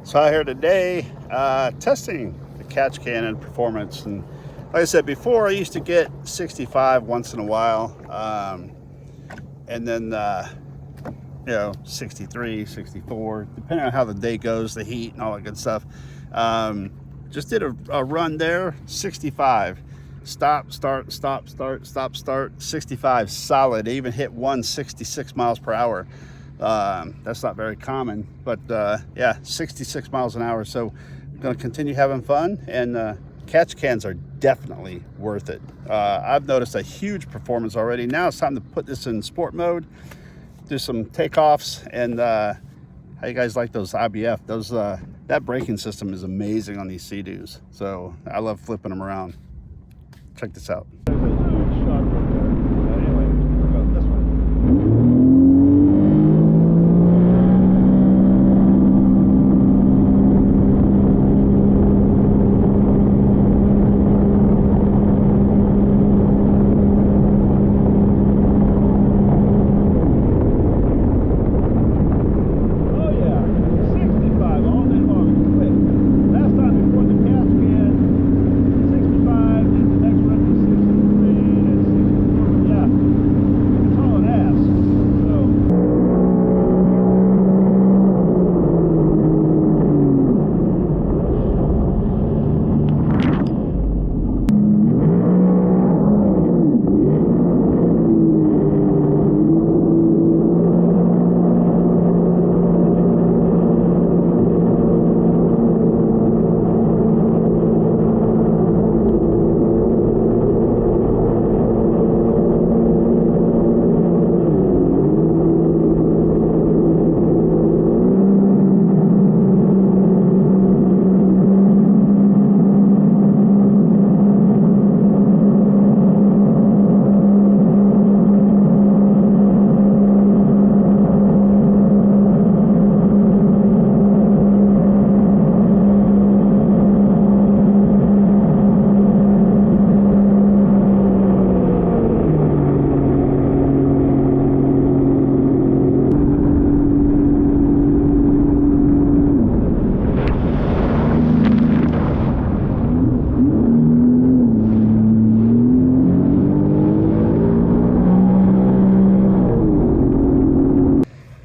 So out here today, testing the catch cannon performance. And like I said before, I used to get 65 once in a while. And then, 63, 64, depending on how the day goes, the heat and all that good stuff. Just did a run there, 65. Stop, start, stop, start, stop, start, 65 solid. It even hit 166 miles per hour. That's not very common, but yeah, 66 miles an hour. So I'm going to continue having fun, and catch cans are definitely worth it. I've noticed a huge performance already. Now it's time to put this in sport mode, do some takeoffs, and how you guys like those IBF? Those that braking system is amazing on these Sea-Doos. So I love flipping them around. Check this out. There's a huge shot right there. But anyway, we'll go this one.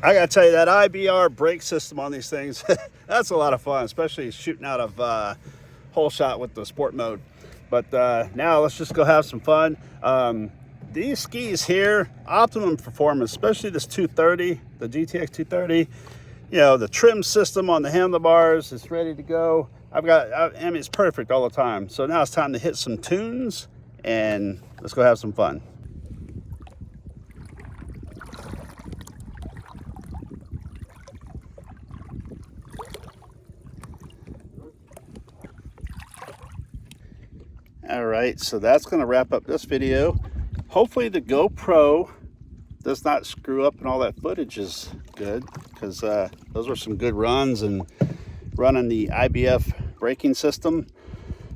I gotta tell you, that IBR brake system on these things, that's a lot of fun, especially shooting out of whole shot with the sport mode. But now let's just go have some fun. These skis here, optimum performance, especially this 230, the GTX230. You know, the trim system on the handlebars is ready to go. I mean, it's perfect all the time. So now it's time to hit some tunes and let's go have some fun. All right, so that's going to wrap up this video. Hopefully the GoPro does not screw up and all that footage is good, because those were some good runs, and running the IBF braking system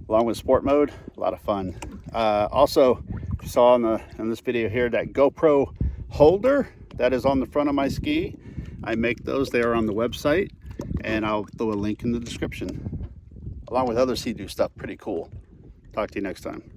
along with sport mode, a lot of fun. Also, you saw in this video here, that GoPro holder that is on the front of my ski. I make those. They are on the website, and I'll throw a link in the description along with other Sea-Doo stuff. Pretty cool. Talk to you next time.